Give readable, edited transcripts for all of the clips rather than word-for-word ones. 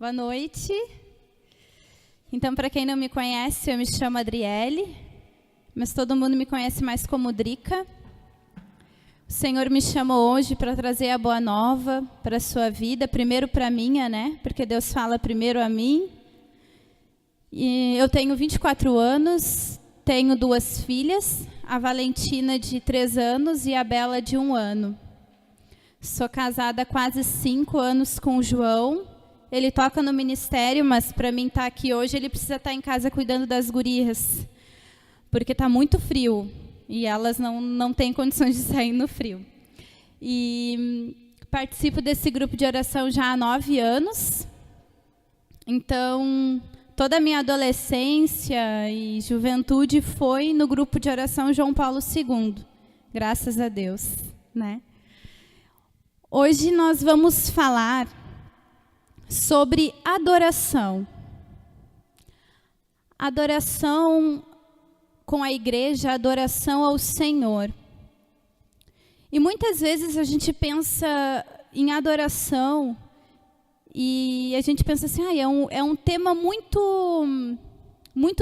Boa noite. Então, para quem não me conhece, eu me chamo Adriele, mas todo mundo me conhece mais como Drica. O Senhor me chamou hoje para trazer a boa nova para a sua vida, primeiro para a minha, né? Porque Deus fala primeiro a mim. E eu tenho 24 anos, tenho 2 filhas, a Valentina de 3 anos e a Bela de 1 ano. Sou casada há quase 5 anos com o João. Ele toca no ministério, mas para mim estar aqui hoje, ele precisa estar em casa cuidando das gurias, porque está muito frio e elas não têm condições de sair no frio. E participo desse grupo de oração já há 9 anos. Então, toda a minha adolescência e juventude foi no grupo de oração João Paulo II, graças a Deus, né? Hoje nós vamos falar sobre adoração. Adoração com a igreja, adoração ao Senhor. E muitas vezes a gente pensa em adoração e a gente pensa assim, é um tema muito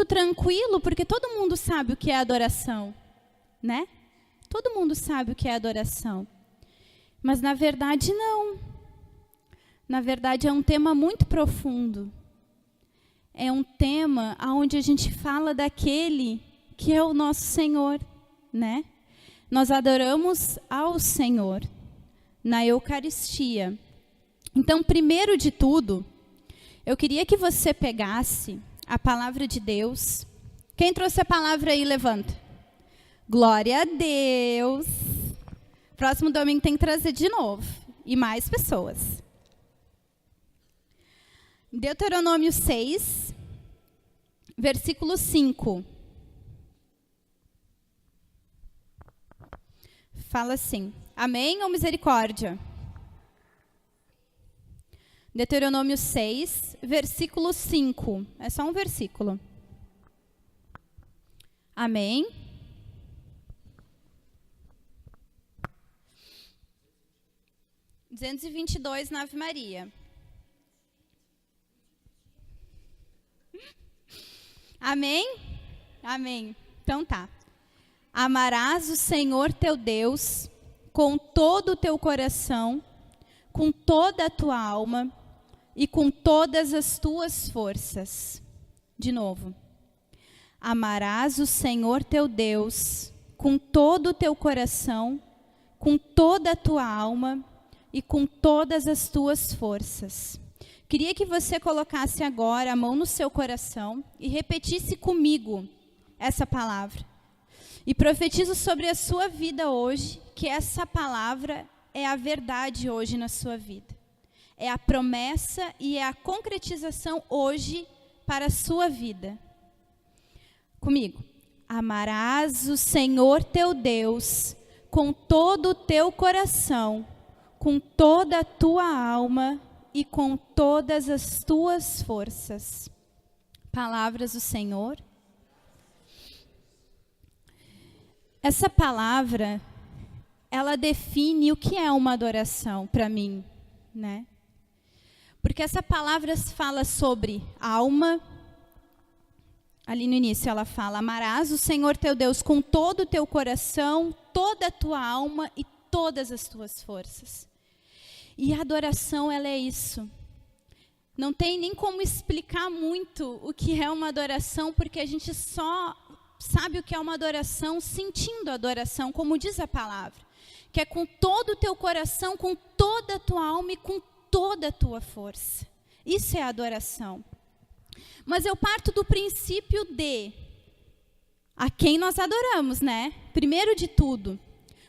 tranquilo, porque todo mundo sabe o que é adoração, né? Todo mundo sabe o que é adoração. Mas na verdade não. Na verdade, é um tema muito profundo. É um tema onde a gente fala daquele que é o nosso Senhor, né? Nós adoramos ao Senhor na Eucaristia. Então, primeiro de tudo, eu queria que você pegasse a palavra de Deus. Quem trouxe a palavra aí, levanta. Glória a Deus. Próximo domingo tem que trazer de novo. E mais pessoas. Deuteronômio 6, versículo 5. Fala assim, amém ou misericórdia? Deuteronômio 6, versículo 5. É só um versículo. Amém? R$ 222 na Ave Maria. Amém? Amém. Então tá. Amarás o Senhor teu Deus com todo o teu coração, com toda a tua alma e com todas as tuas forças. De novo. Amarás o Senhor teu Deus com todo o teu coração, com toda a tua alma e com todas as tuas forças. Queria que você colocasse agora a mão no seu coração e repetisse comigo essa palavra. E profetizo sobre a sua vida hoje, que essa palavra é a verdade hoje na sua vida. É a promessa e é a concretização hoje para a sua vida. Comigo. Amarás o Senhor teu Deus com todo o teu coração, com toda a tua alma e com todas as tuas forças. Palavras do Senhor. Essa palavra, ela define o que é uma adoração para mim, né? Porque essa palavra fala sobre alma. Ali no início ela fala, amarás o Senhor teu Deus com todo o teu coração, toda a tua alma e todas as tuas forças. E a adoração, ela é isso. Não tem nem como explicar muito o que é uma adoração, porque a gente só sabe o que é uma adoração sentindo a adoração, como diz a palavra. Que é com todo o teu coração, com toda a tua alma e com toda a tua força. Isso é a adoração. Mas eu parto do princípio de a quem nós adoramos, né? Primeiro de tudo.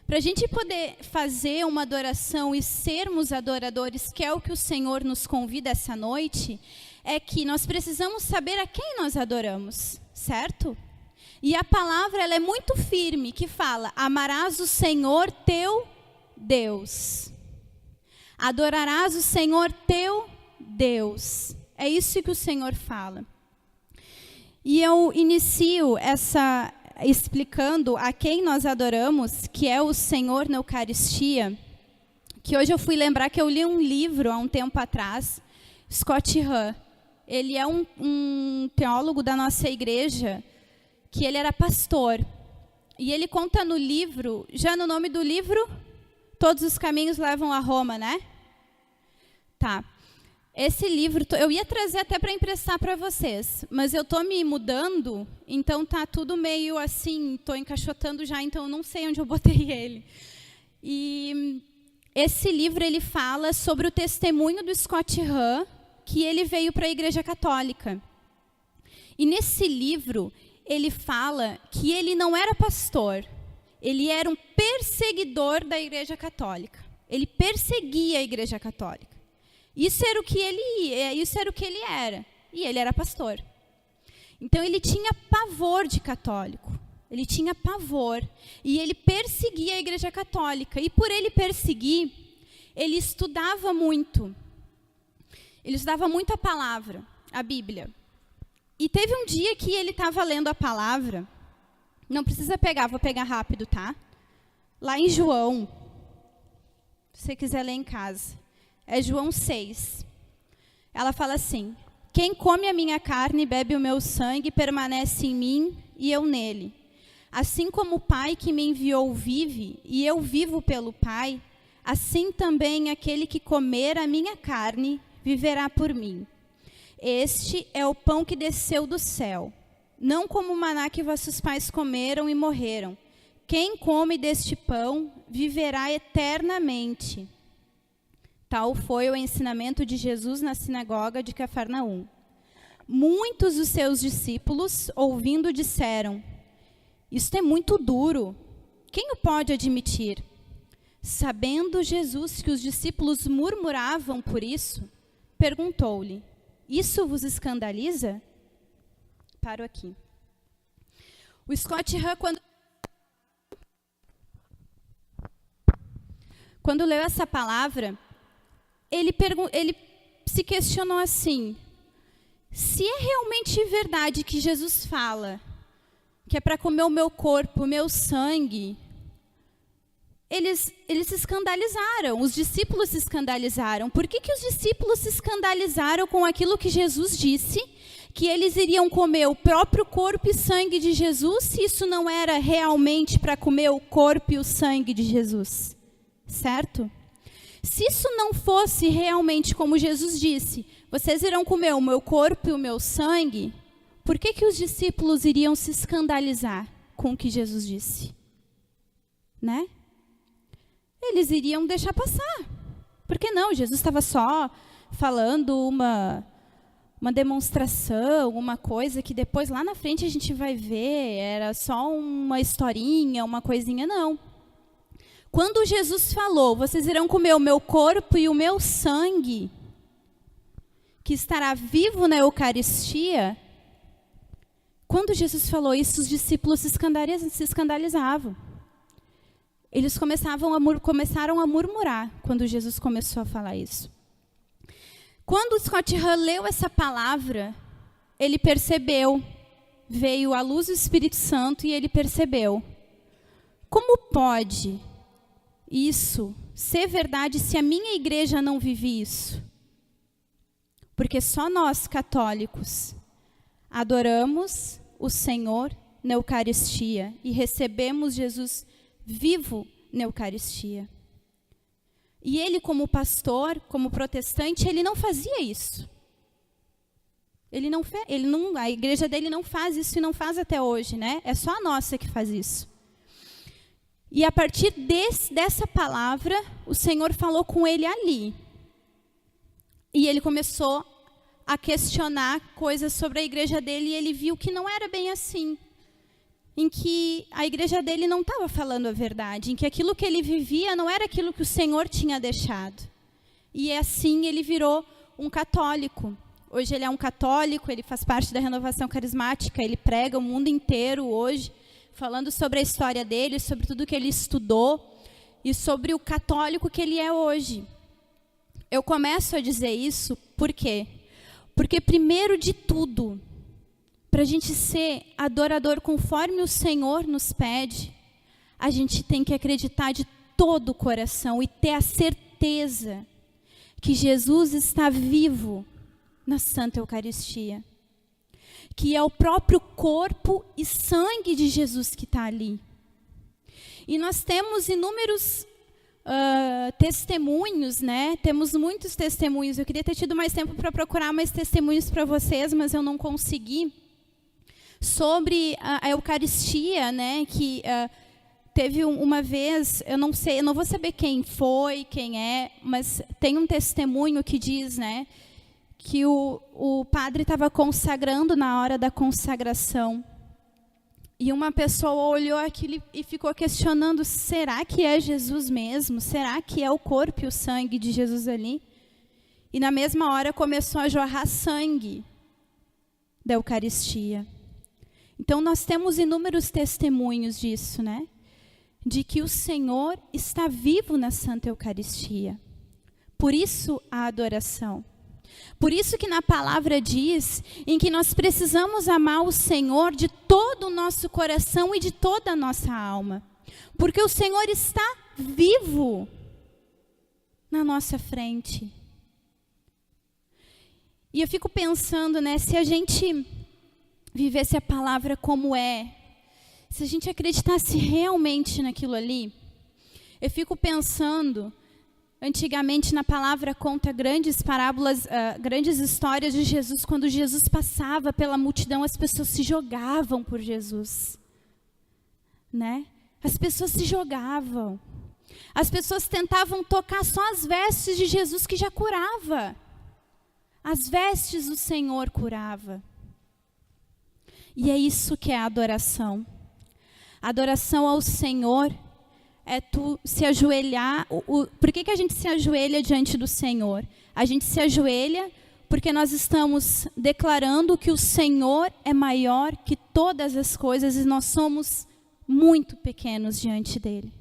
Para a gente poder fazer uma adoração e sermos adoradores, que é o que o Senhor nos convida essa noite, é que nós precisamos saber a quem nós adoramos, certo? E a palavra ela é muito firme, que fala, amarás o Senhor teu Deus. Adorarás o Senhor teu Deus. É isso que o Senhor fala. E eu inicio explicando a quem nós adoramos, que é o Senhor na Eucaristia, que hoje eu fui lembrar que eu li um livro há um tempo atrás Scott Hahn, ele é um teólogo da nossa igreja, que ele era pastor. E ele conta no livro, já no nome do livro, Todos os Caminhos Levam a Roma, né? Tá. Esse livro, eu ia trazer até para emprestar para vocês, mas eu estou me mudando, então tá tudo meio assim, estou encaixotando já, então eu não sei onde eu botei ele. E esse livro, ele fala sobre o testemunho do Scott Hahn, que ele veio para a Igreja Católica. E nesse livro, ele fala que ele não era pastor, ele era um perseguidor da Igreja Católica. Ele perseguia a Igreja Católica. Isso era o que ele era. E ele era pastor. Então, ele tinha pavor de católico. Ele tinha pavor. E ele perseguia a Igreja Católica. E por ele perseguir, ele estudava muito. Ele estudava muito a palavra, a Bíblia. E teve um dia que ele estava lendo a palavra. Não precisa pegar, vou pegar rápido, tá? Lá em João. Se você quiser ler em casa. É João 6. Ela fala assim: quem come a minha carne e bebe o meu sangue permanece em mim e eu nele. Assim como o Pai que me enviou vive e eu vivo pelo Pai, assim também aquele que comer a minha carne viverá por mim. Este é o pão que desceu do céu, não como o maná que vossos pais comeram e morreram. Quem come deste pão viverá eternamente. Tal foi o ensinamento de Jesus na sinagoga de Cafarnaum. Muitos dos seus discípulos, ouvindo, disseram: isto é muito duro. Quem o pode admitir? Sabendo Jesus que os discípulos murmuravam por isso, perguntou-lhe: isso vos escandaliza? Paro aqui. O Scott Hahn, quando leu essa palavra, ele se questionou assim: se é realmente verdade que Jesus fala que é para comer o meu corpo, o meu sangue, eles se escandalizaram, os discípulos se escandalizaram. Por que os discípulos se escandalizaram com aquilo que Jesus disse, que eles iriam comer o próprio corpo e sangue de Jesus, se isso não era realmente para comer o corpo e o sangue de Jesus? Certo? Se isso não fosse realmente como Jesus disse, vocês irão comer o meu corpo e o meu sangue, por que os discípulos iriam se escandalizar com o que Jesus disse? Né? Eles iriam deixar passar. Por que não? Jesus estava só falando uma demonstração, uma coisa que depois lá na frente a gente vai ver, era só uma historinha, uma coisinha, não. Quando Jesus falou, vocês irão comer o meu corpo e o meu sangue, que estará vivo na Eucaristia, quando Jesus falou isso, os discípulos se escandalizavam. Eles começaram a murmurar quando Jesus começou a falar isso. Quando Scott Hahn leu essa palavra, ele percebeu, veio a luz do Espírito Santo e ele percebeu: como pode isso ser verdade se a minha igreja não vive isso? Porque só nós, católicos, adoramos o Senhor na Eucaristia e recebemos Jesus vivo na Eucaristia. E ele, como pastor, como protestante, ele não fazia isso. A igreja dele não faz isso e não faz até hoje, né? É só a nossa que faz isso. E a partir dessa palavra, o Senhor falou com ele ali. E ele começou a questionar coisas sobre a igreja dele e ele viu que não era bem assim. Em que a igreja dele não estava falando a verdade, em que aquilo que ele vivia não era aquilo que o Senhor tinha deixado. E assim ele virou um católico. Hoje ele é um católico, ele faz parte da Renovação Carismática, ele prega o mundo inteiro hoje, falando sobre a história dele, sobre tudo que ele estudou e sobre o católico que ele é hoje. Eu começo a dizer isso por quê? Porque primeiro de tudo, para a gente ser adorador conforme o Senhor nos pede, a gente tem que acreditar de todo o coração e ter a certeza que Jesus está vivo na Santa Eucaristia, que é o próprio corpo e sangue de Jesus que está ali. E nós temos inúmeros testemunhos, né? Temos muitos testemunhos. Eu queria ter tido mais tempo para procurar mais testemunhos para vocês, mas eu não consegui. Sobre a Eucaristia, né? Que teve uma vez, eu não sei, eu não vou saber quem foi, quem é, mas tem um testemunho que diz, né? Que o padre estava consagrando na hora da consagração. E uma pessoa olhou aquilo e ficou questionando, será que é Jesus mesmo? Será que é o corpo e o sangue de Jesus ali? E na mesma hora começou a jorrar sangue da Eucaristia. Então nós temos inúmeros testemunhos disso, né? De que o Senhor está vivo na Santa Eucaristia. Por isso a adoração. Por isso que na palavra diz em que nós precisamos amar o Senhor de todo o nosso coração e de toda a nossa alma. Porque o Senhor está vivo na nossa frente. E eu fico pensando, né, se a gente vivesse a palavra como é, se a gente acreditasse realmente naquilo ali, eu fico pensando... Antigamente, na palavra, conta grandes parábolas, grandes histórias de Jesus. Quando Jesus passava pela multidão, as pessoas se jogavam por Jesus. Né? As pessoas se jogavam. As pessoas tentavam tocar só as vestes de Jesus, que já curava. As vestes do Senhor curava. E é isso que é a adoração. A adoração ao Senhor é tu se ajoelhar. Por que a gente se ajoelha diante do Senhor? A gente se ajoelha porque nós estamos declarando que o Senhor é maior que todas as coisas e nós somos muito pequenos diante dele.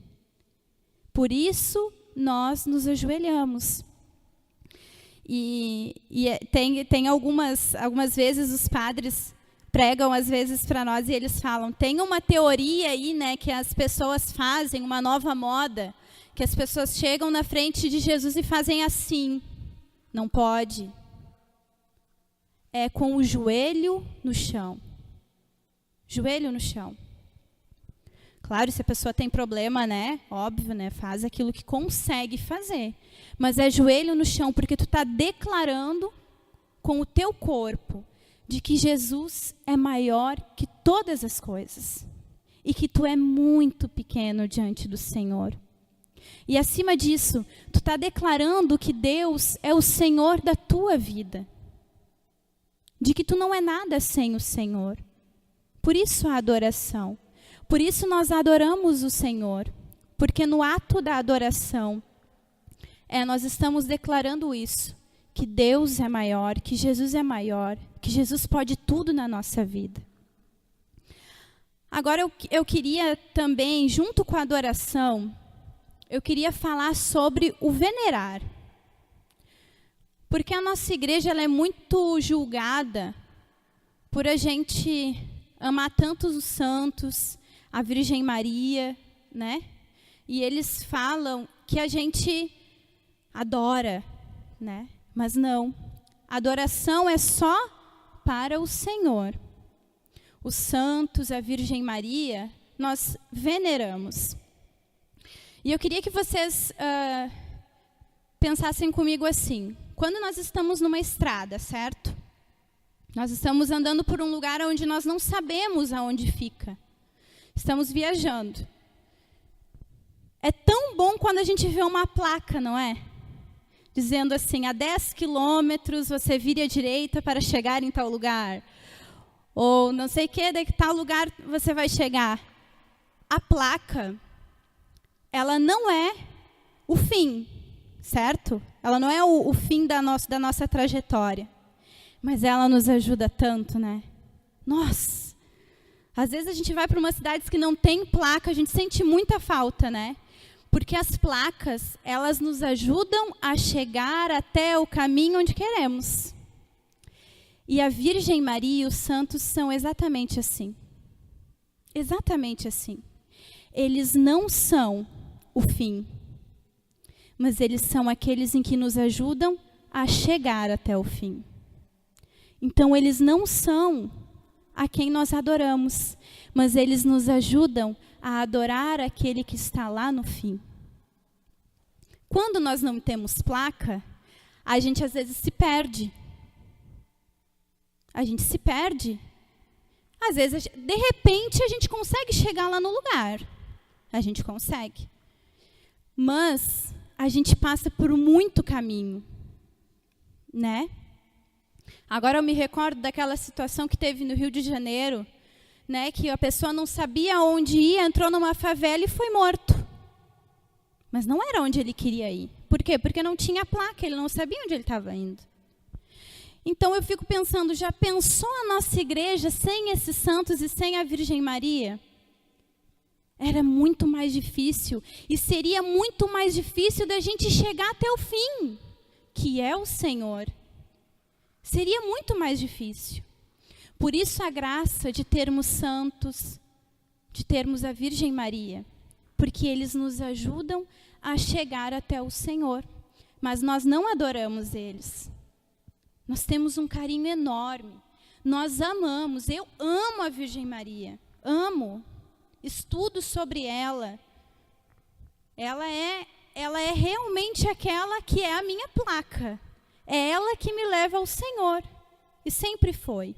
Por isso, nós nos ajoelhamos. E tem algumas vezes os padres pregam às vezes para nós e eles falam, tem uma teoria aí, né, que as pessoas fazem, uma nova moda, que as pessoas chegam na frente de Jesus e fazem assim. Não pode. É com o joelho no chão. Joelho no chão. Claro, se a pessoa tem problema, né, óbvio, né, faz aquilo que consegue fazer. Mas é joelho no chão, porque tu está declarando com o teu corpo de que Jesus é maior que todas as coisas. E que tu é muito pequeno diante do Senhor. E acima disso, tu está declarando que Deus é o Senhor da tua vida. De que tu não é nada sem o Senhor. Por isso a adoração. Por isso nós adoramos o Senhor. Porque no ato da adoração, nós estamos declarando isso. Que Deus é maior, que Jesus é maior, que Jesus pode tudo na nossa vida. Agora eu queria também, junto com a adoração, eu queria falar sobre o venerar. Porque a nossa igreja ela é muito julgada por a gente amar tanto os santos, a Virgem Maria, né? E eles falam que a gente adora, né? Mas não, a adoração é só para o Senhor. Os santos, a Virgem Maria, nós veneramos. E eu queria que vocês pensassem comigo assim. Quando nós estamos numa estrada, certo? Nós estamos andando por um lugar onde nós não sabemos aonde fica. Estamos viajando. É tão bom quando a gente vê uma placa, não é? Dizendo assim, a 10 quilômetros você vire à direita para chegar em tal lugar. Ou não sei o que, de tal lugar você vai chegar. A placa, ela não é o fim, certo? Ela não é o fim da nossa trajetória. Mas ela nos ajuda tanto, né? Nossa! Às vezes a gente vai para umas cidades que não tem placa, a gente sente muita falta, né? Porque as placas, elas nos ajudam a chegar até o caminho onde queremos. E a Virgem Maria e os santos são exatamente assim. Exatamente assim. Eles não são o fim, mas eles são aqueles em que nos ajudam a chegar até o fim. Então, eles não são a quem nós adoramos, mas eles nos ajudam a adorar aquele que está lá no fim. Quando nós não temos placa, a gente às vezes se perde. A gente se perde. Às vezes, de repente, a gente consegue chegar lá no lugar. A gente consegue. Mas a gente passa por muito caminho, né? Agora eu me recordo daquela situação que teve no Rio de Janeiro, né, que a pessoa não sabia onde ir, entrou numa favela e foi morto. Mas não era onde ele queria ir. Por quê? Porque não tinha placa, ele não sabia onde ele estava indo. Então eu fico pensando, já pensou a nossa igreja sem esses santos e sem a Virgem Maria? Era muito mais difícil. E seria muito mais difícil da gente chegar até o fim, que é o Senhor. Seria muito mais difícil. Por isso a graça de termos santos, de termos a Virgem Maria. Porque eles nos ajudam a chegar até o Senhor. Mas nós não adoramos eles. Nós temos um carinho enorme. Nós amamos. Eu amo a Virgem Maria. Amo. Estudo sobre ela. Ela é realmente aquela que é a minha placa. É ela que me leva ao Senhor. E sempre foi.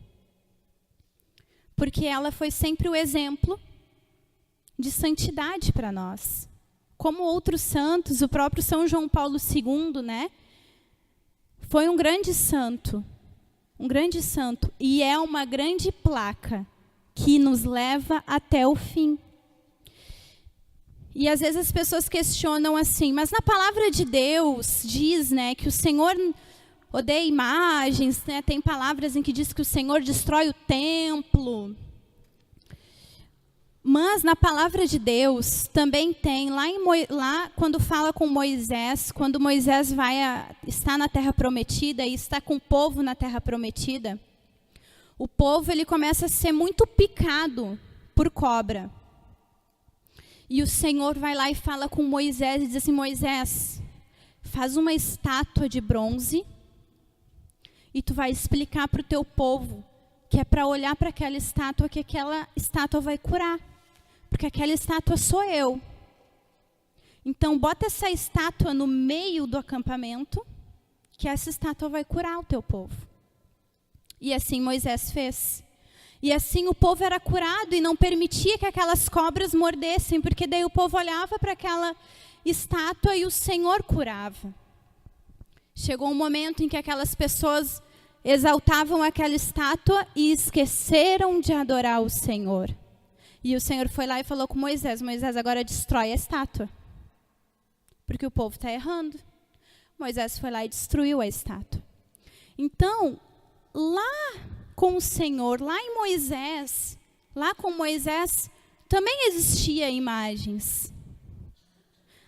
Porque ela foi sempre o exemplo de santidade para nós. Como outros santos, o próprio São João Paulo II, né? Foi um grande santo. Um grande santo. E é uma grande placa que nos leva até o fim. E às vezes as pessoas questionam assim, mas na palavra de Deus diz, né, que o Senhor odeia imagens, né? Tem palavras em que diz que o Senhor destrói o templo. Mas na palavra de Deus também tem, lá quando fala com Moisés, quando Moisés está na Terra Prometida e está com o povo na Terra Prometida, o povo ele começa a ser muito picado por cobra. E o Senhor vai lá e fala com Moisés e diz assim, Moisés, faz uma estátua de bronze e tu vai explicar para o teu povo que é para olhar para aquela estátua que aquela estátua vai curar. Porque aquela estátua sou eu. Então, bota essa estátua no meio do acampamento, que essa estátua vai curar o teu povo. E assim Moisés fez. E assim o povo era curado e não permitia que aquelas cobras mordessem, porque daí o povo olhava para aquela estátua e o Senhor curava. Chegou um momento em que aquelas pessoas exaltavam aquela estátua e esqueceram de adorar o Senhor. E o Senhor foi lá e falou com Moisés, Moisés, agora destrói a estátua. Porque o povo está errando. Moisés foi lá e destruiu a estátua. Então, lá com o Senhor, lá com Moisés, também existia imagens.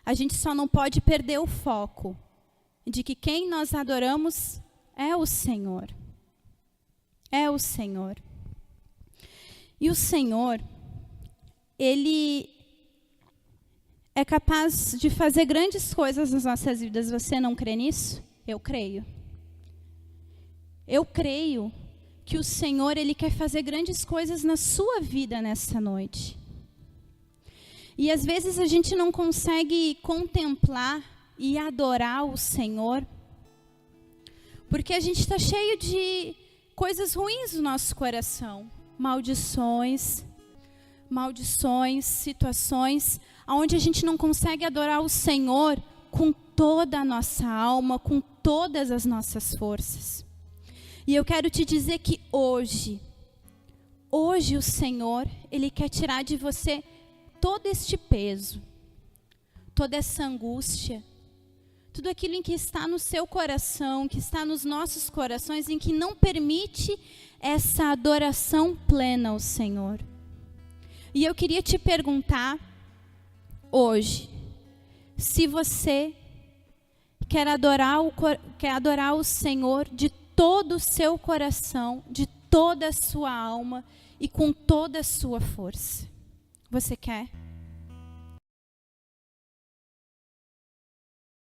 A gente só não pode perder o foco de que quem nós adoramos é o Senhor. É o Senhor. E o Senhor, Ele é capaz de fazer grandes coisas nas nossas vidas. Você não crê nisso? Eu creio. Eu creio que o Senhor, Ele quer fazer grandes coisas na sua vida nessa noite. E às vezes a gente não consegue contemplar e adorar o Senhor, porque a gente está cheio de coisas ruins no nosso coração. Maldições, situações onde a gente não consegue adorar o Senhor com toda a nossa alma, com todas as nossas forças. E eu quero te dizer que hoje o Senhor, Ele quer tirar de você todo este peso, toda essa angústia, tudo aquilo em que está no seu coração, que está nos nossos corações, em que não permite essa adoração plena ao Senhor. E eu queria te perguntar hoje, se você quer adorar o Senhor de todo o seu coração, de toda a sua alma e com toda a sua força. Você quer?